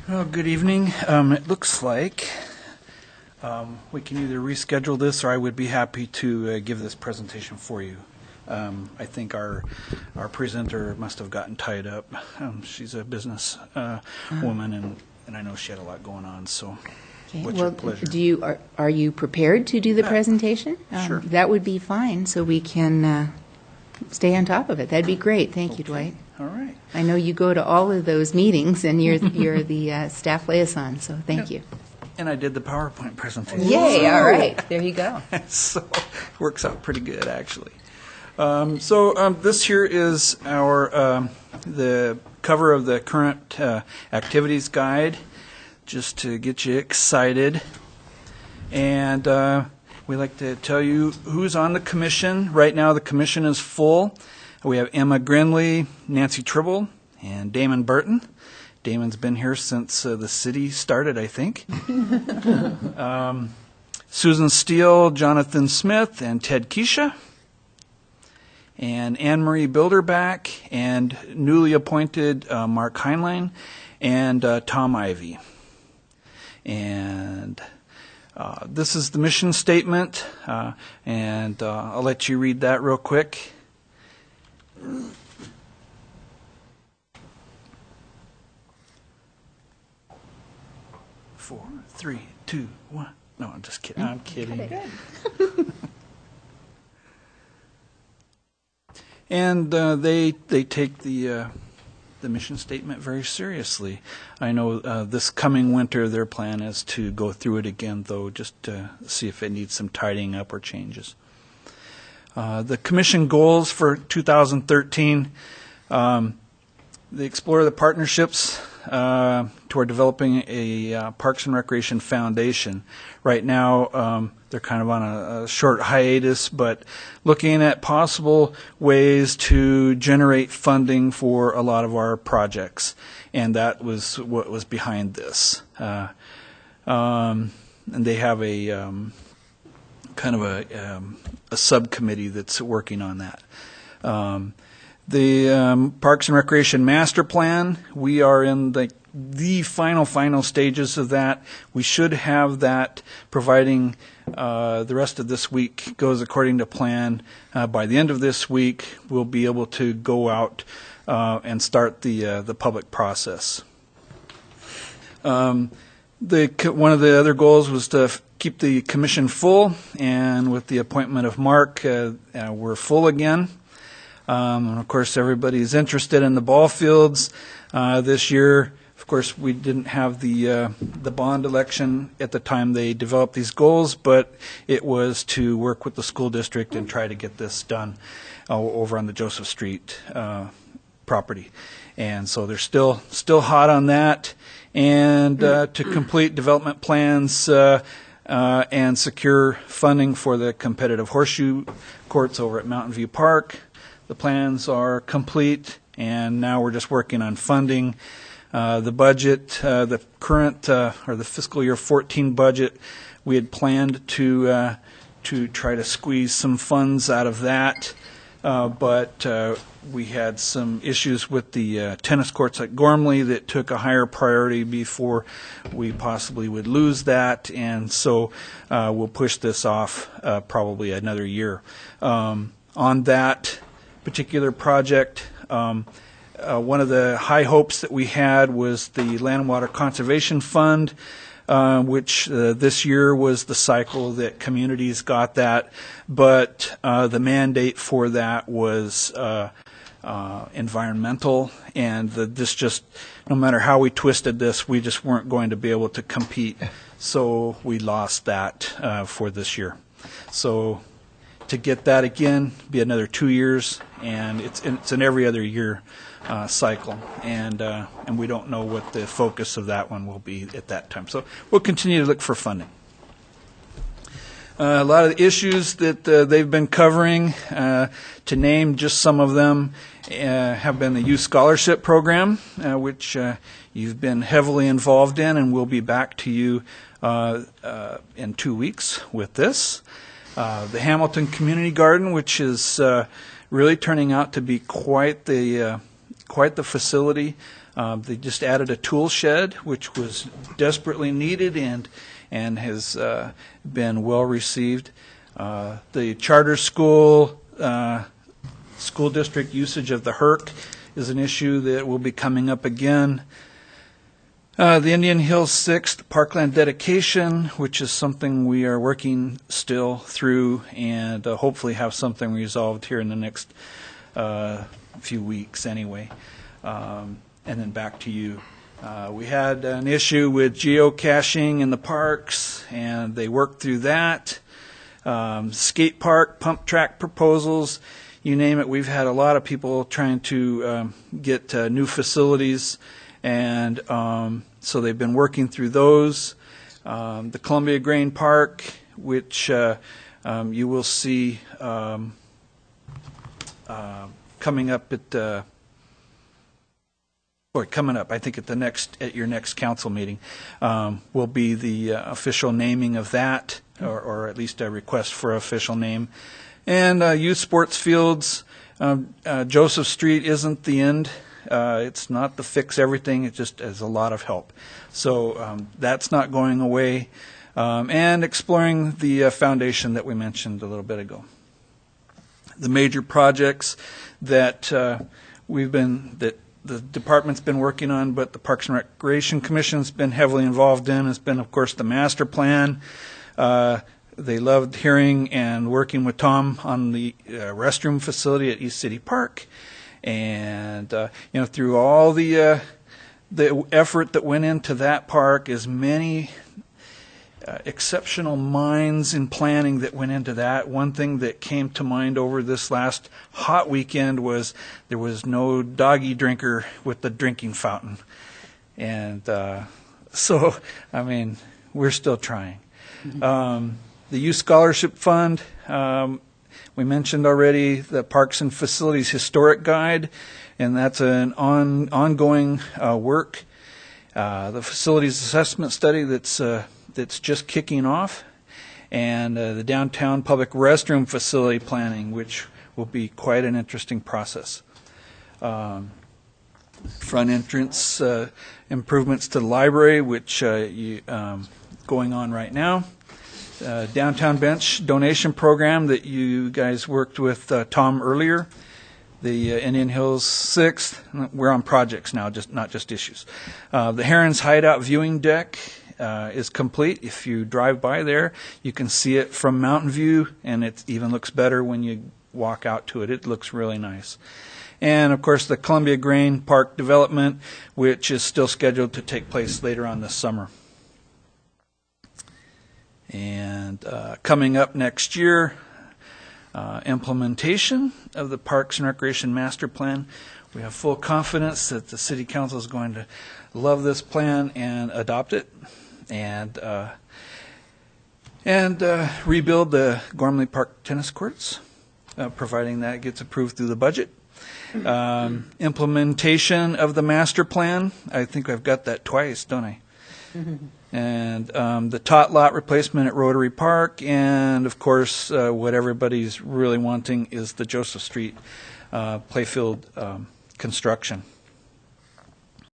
Well, good evening. It looks like we can either reschedule this, or I would be happy to give this presentation for you. I think our presenter must have gotten tied up. She's a business woman, and I know she had a lot going on. So, Okay. what's Well, your pleasure? are you prepared to do the presentation? Sure. That would be fine, so we can stay on top of it. That'd be great. Thank you, Dwight. All right. I know you go to all of those meetings, and you're the staff liaison, so thank you. And I did the PowerPoint presentation. Yay, all right. There you go. So it works out pretty good, actually. This here is our the cover of the current activities guide, just to get you excited. And we like to tell you who's on the commission. Right now, the commission is full. We have Emma Grinley, Nancy Tribble, and Damon Burton. Damon's been here since the city started, I think. Susan Steele, Jonathan Smith, and Ted Keisha. And Anne Marie Bilderback, and newly appointed Mark Heinlein, and Tom Ivey. And this is the mission statement, and I'll let you read that real quick. 4, 3, 2, 1. No, I'm just kidding. I'm kidding. And they take the mission statement very seriously. I know this coming winter their plan is to go through it again, though, just to see if it needs some tidying up or changes. The commission goals for 2013, they explore the partnerships toward developing a Parks and Recreation Foundation. Right now, they're kind of on a short hiatus, but looking at possible ways to generate funding for a lot of our projects. And that was what was behind this. And they have a kind of a subcommittee that's working on that. The Parks and Recreation Master Plan, we are in the final stages of that. We should have that, providing the rest of this week goes according to plan. By the end of this week, we'll be able to go out and start the public process. One of the other goals was to keep the commission full, and with the appointment of Mark, we're full again. And of course, everybody's interested in the ball fields this year. Of course, we didn't have the bond election at the time they developed these goals, but it was to work with the school district and try to get this done over on the Joseph Street property. And so they're still hot on that. And to complete development plans and secure funding for the competitive horseshoe courts over at Mountain View Park. The plans are complete, and now we're just working on funding. The budget, the current or the fiscal year 14 budget, we had planned to try to squeeze some funds out of that, but we had some issues with the tennis courts at Gormley that took a higher priority before we possibly would lose that, and so we'll push this off probably another year. On that particular project, one of the high hopes that we had was the Land and Water Conservation Fund, which this year was the cycle that communities got that, but the mandate for that was environmental, and this just, no matter how we twisted this, we just weren't going to be able to compete, so we lost that for this year. So to get that again, be another 2 years, and it's an every other year cycle, and we don't know what the focus of that one will be at that time. So we'll continue to look for funding. A lot of the issues that they've been covering, to name just some of them, have been the Youth Scholarship Program, which you've been heavily involved in, and we'll be back to you in 2 weeks with this. The Hamilton Community Garden, which is really turning out to be quite the facility. They just added a tool shed, which was desperately needed and has been well received. The charter school school district usage of the HERC is an issue that will be coming up again. The Indian Hills 6th Parkland dedication, which is something we are working still through and hopefully have something resolved here in the next few weeks anyway. And then back to you. We had an issue with geocaching in the parks, and they worked through that. Skate park, pump track proposals, you name it. We've had a lot of people trying to get new facilities, and so they've been working through those. The Columbia Grain Park, which you will see coming up at coming up, I think at your next council meeting, will be the official naming of that, or at least a request for official name. And youth sports fields, Joseph Street isn't the end. It's not the fix everything. It just is a lot of help. So that's not going away. And exploring the foundation that we mentioned a little bit ago. The major projects that that the department's been working on, but the Parks and Recreation Commission's been heavily involved in, has been, of course, the master plan. They loved hearing and working with Tom on the restroom facility at East City Park. And through all the effort that went into that park, as many exceptional minds in planning that went into that. One thing that came to mind over this last hot weekend was there was no doggy drinker with the drinking fountain. And so, I mean, we're still trying. The Youth Scholarship Fund, we mentioned already the Parks and Facilities Historic Guide, and that's an ongoing work. The Facilities Assessment Study that's just kicking off, and the Downtown Public Restroom Facility Planning, which will be quite an interesting process. Front entrance improvements to the library, which going on right now. Downtown Bench donation program that you guys worked with Tom earlier. The Indian Hills 6th, we're on projects now, not just issues. The Heron's Hideout viewing deck is complete. If you drive by there, you can see it from Mountain View, and it even looks better when you walk out to it. It looks really nice. And, of course, the Columbia Grain Park development, which is still scheduled to take place later on this summer. And coming up next year, implementation of the Parks and Recreation Master Plan. We have full confidence that the City Council is going to love this plan and adopt it, and rebuild the Gormley Park tennis courts, providing that gets approved through the budget. Implementation of the master plan. I think I've got that twice, don't I? And the tot lot replacement at Rotary Park, and of course what everybody's really wanting is the Joseph Street playfield construction.